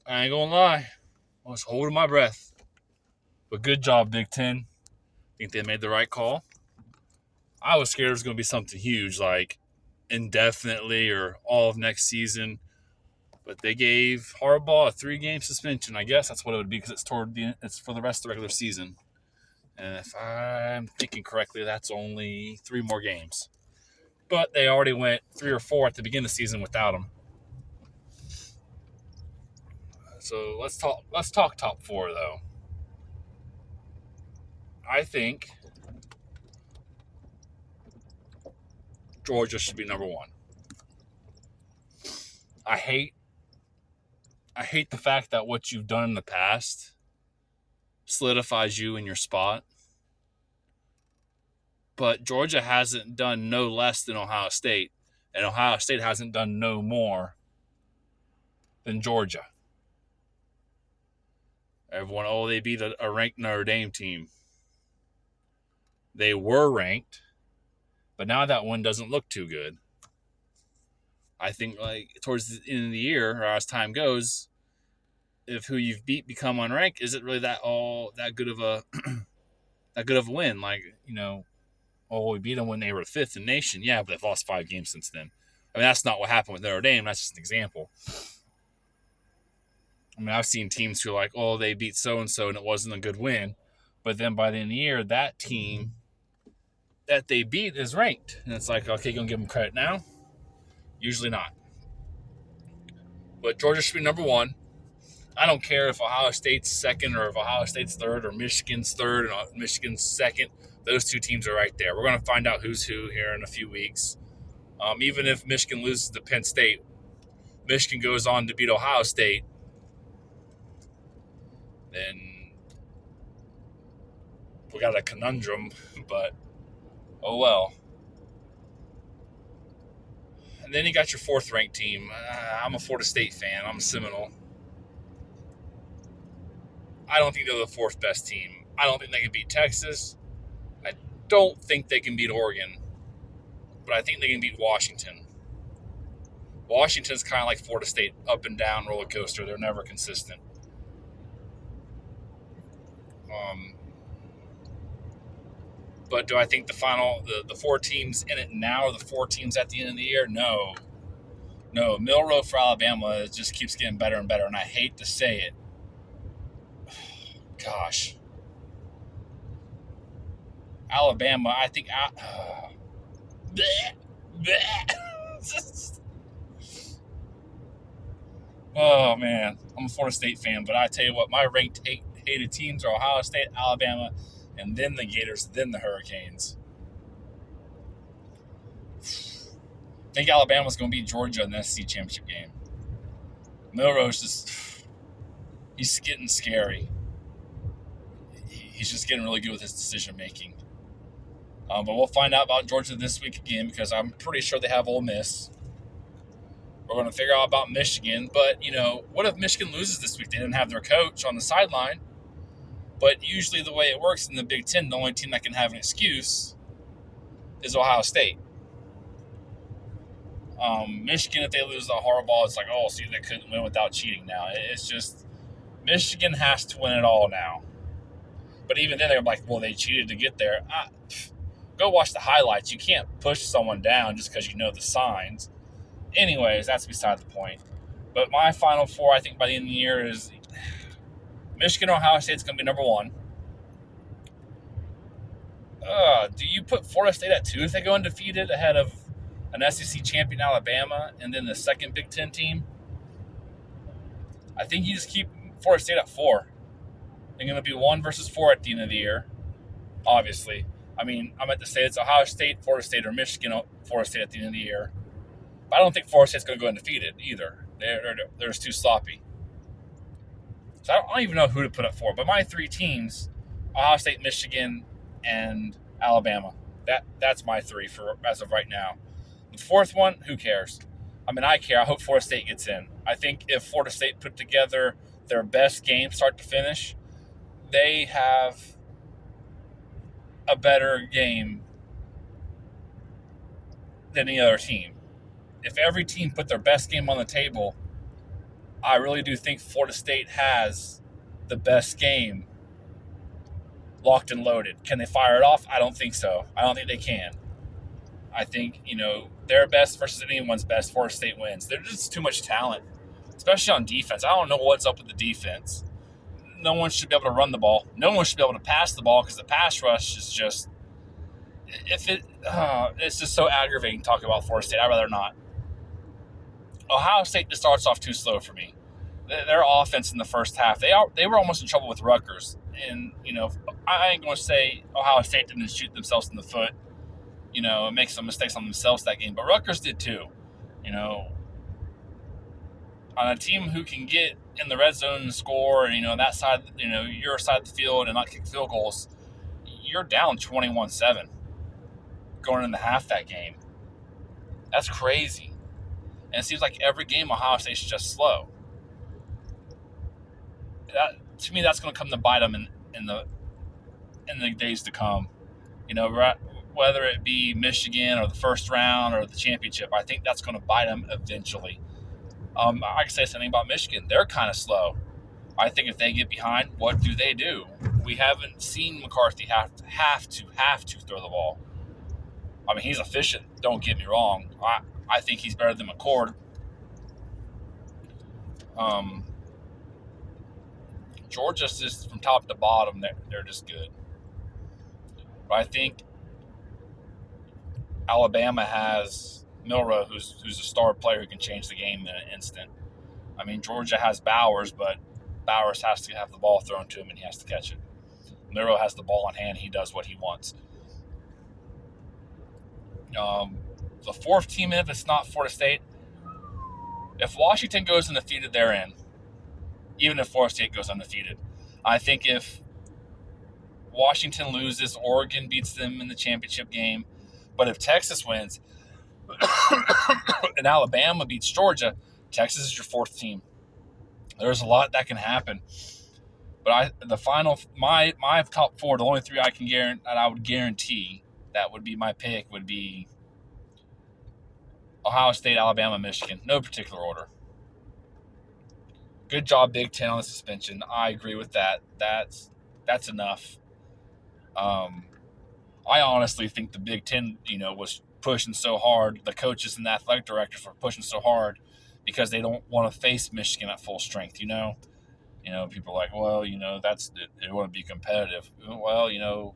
I ain't gonna lie. I was holding my breath. But good job, Big Ten. Think they made the right call. I was scared it was gonna be something huge, like indefinitely or all of next season. But they gave Harbaugh a 3-game suspension. I guess that's what it would be because it's for the rest of the regular season. And if I'm thinking correctly, that's only 3 more games. But they already went 3 or 4 at the beginning of the season without him. So let's talk top 4 though. I think Georgia should be number 1. I hate the fact that what you've done in the past solidifies you in your spot. But Georgia hasn't done no less than Ohio State, and Ohio State hasn't done no more than Georgia. Everyone, they beat a ranked Notre Dame team. They were ranked, but now that one doesn't look too good. I think like towards the end of the year, or as time goes, if who you've beat become unranked, is it really that good of a win? Like, we beat them when they were 5th in the nation. Yeah, but they've lost 5 games since then. I mean, that's not what happened with Notre Dame. That's just an example. I mean, I've seen teams who are like, they beat so-and-so and it wasn't a good win. But then by the end of the year, that team that they beat is ranked. And it's like, okay, you're going to give them credit now? Usually not. But Georgia should be number 1. I don't care if Ohio State's 2nd or if Ohio State's 3rd or Michigan's 3rd and Michigan's 2nd. Those 2 teams are right there. We're going to find out who's who here in a few weeks. Even if Michigan loses to Penn State, Michigan goes on to beat Ohio State, then we got a conundrum, but oh well. And then you got your 4th-ranked team. I'm a Florida State fan. I'm a Seminole. I don't think they're the 4th best team. I don't think they can beat Texas. I don't think they can beat Oregon. But I think they can beat Washington. Washington's kind of like Florida State, up and down roller coaster. They're never consistent. But do I think the 4 teams in it now are the 4 teams at the end of the year? No. Middle row for Alabama just keeps getting better and better, and I hate to say it. Gosh. Alabama, I think... Oh, man. I'm a Florida State fan, but I tell you what, my ranked hated teams are Ohio State, Alabama, and then the Gators, then the Hurricanes. I think Alabama's going to beat Georgia in the SEC championship game. Milroe's he's getting scary. He's just getting really good with his decision making. But we'll find out about Georgia this week again because I'm pretty sure they have Ole Miss. We're going to figure out about Michigan. But, what if Michigan loses this week? They didn't have their coach on the sideline. But usually the way it works in the Big Ten, the only team that can have an excuse is Ohio State. Michigan, if they lose the Harbaugh, it's like, see, they couldn't win without cheating now. It's just Michigan has to win it all now. But even then, they're like, they cheated to get there. Go watch the highlights. You can't push someone down just because you know the signs. Anyways, that's beside the point. But my final 4, I think, by the end of the year is Michigan, Ohio State's going to be number 1. Do you put Florida State at 2 if they go undefeated ahead of an SEC champion Alabama and then the 2nd Big Ten team? I think you just keep Florida State at 4. They're going to be 1 versus 4 at the end of the year, obviously. I mean, I meant to say it's Ohio State, Florida State, or Michigan, Florida State at the end of the year. But I don't think Florida State's going to go undefeated either. They're just too sloppy. So I don't even know who to put up 4. But my 3 teams, Ohio State, Michigan, and Alabama. That's my 3 for as of right now. The 4th one, who cares? I mean, I care. I hope Florida State gets in. I think if Florida State put together their best game start to finish, they have a better game than any other team. If every team put their best game on the table, I really do think Florida State has the best game locked and loaded. Can they fire it off? I don't think so. I don't think they can. I think, their best versus anyone's best. Florida State wins. There's just too much talent, especially on defense. I don't know what's up with the defense. No one should be able to run the ball. No one should be able to pass the ball because the pass rush is just, it's just so aggravating talking about Florida State. I'd rather not. Ohio State just starts off too slow for me. Their offense in the first half, they were almost in trouble with Rutgers. And, I ain't going to say Ohio State didn't shoot themselves in the foot, and make some mistakes on themselves that game. But Rutgers did too. On a team who can get in the red zone and score, that side, your side of the field and not kick field goals, you're down 21-7 going in the half that game. That's crazy. And it seems like every game Ohio State's just slow. To me, that's going to come to bite them in the days to come. Whether it be Michigan or the first round or the championship, I think that's going to bite them eventually. I can say something about Michigan. They're kind of slow. I think if they get behind, what do? We haven't seen McCarthy have to throw the ball. I mean, he's efficient. Don't get me wrong. I think he's better than McCord. Georgia's just from top to bottom. They're just good. But I think Alabama has Milroe, who's a star player who can change the game in an instant. I mean, Georgia has Bowers, but Bowers has to have the ball thrown to him and he has to catch it. Milroe has the ball on hand. He does what he wants. The fourth team, if it's not Florida State, if Washington goes undefeated, they're in. Even if Florida State goes undefeated. I think if Washington loses, Oregon beats them in the championship game. But if Texas wins and Alabama beats Georgia, Texas is your fourth team. There's a lot that can happen. But my top four, the only three I would guarantee that would be my pick would be Ohio State, Alabama, Michigan. No particular order. Good job, Big Ten, on the suspension. I agree with that. That's enough. I honestly think the Big Ten, was pushing so hard. The coaches and the athletic directors were pushing so hard because they don't want to face Michigan at full strength. People are like, well, they want to be competitive. Well,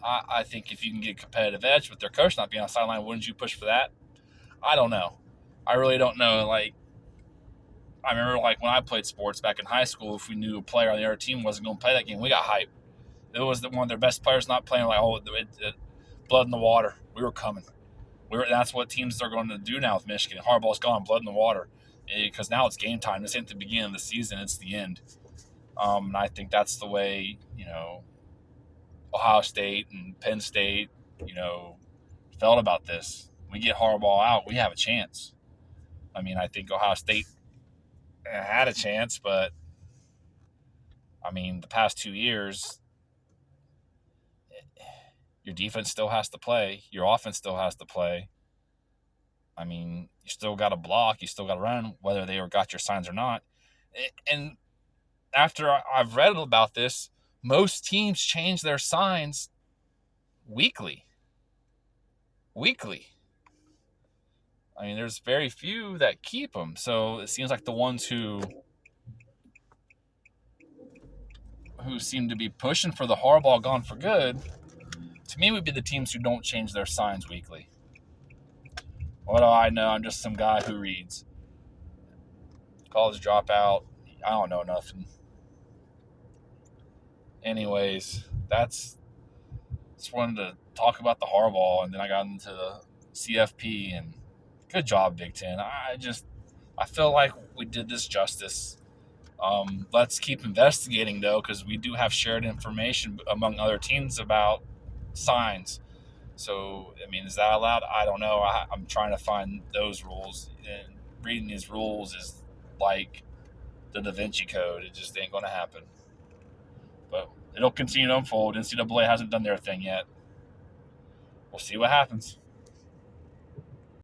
I think if you can get a competitive edge with their coach not being on the sideline, wouldn't you push for that? I don't know. I really don't know. I remember when I played sports back in high school, if we knew a player on the other team wasn't going to play that game, we got hyped. It was one of their best players not playing, blood in the water. We were coming. That's what teams are going to do now with Michigan. Harbaugh's gone, blood in the water, because now it's game time. This ain't the beginning of the season; it's the end. And I think that's the way Ohio State and Penn State, felt about this. We get Harbaugh out, we have a chance. I mean, I think Ohio State had a chance, but I mean, the past 2 years, your defense still has to play. Your offense still has to play. I mean, you still got to block. You still got to run, whether they got your signs or not. And after I've read about this, most teams change their signs weekly. I mean, there's very few that keep them. So it seems like the ones who seem to be pushing for the Harbaugh gone for good, to me, would be the teams who don't change their signs weekly. What do I know? I'm just some guy who reads. College dropout. I don't know nothing. Anyways, just wanted to talk about the Harbaugh, and then I got into the CFP, and good job, Big Ten. I feel like we did this justice. Let's keep investigating, though, because we do have shared information among other teams about signs. So, I mean, is that allowed? I don't know. I'm trying to find those rules. And reading these rules is like the Da Vinci Code. It just ain't going to happen. But it'll continue to unfold. NCAA hasn't done their thing yet. We'll see what happens.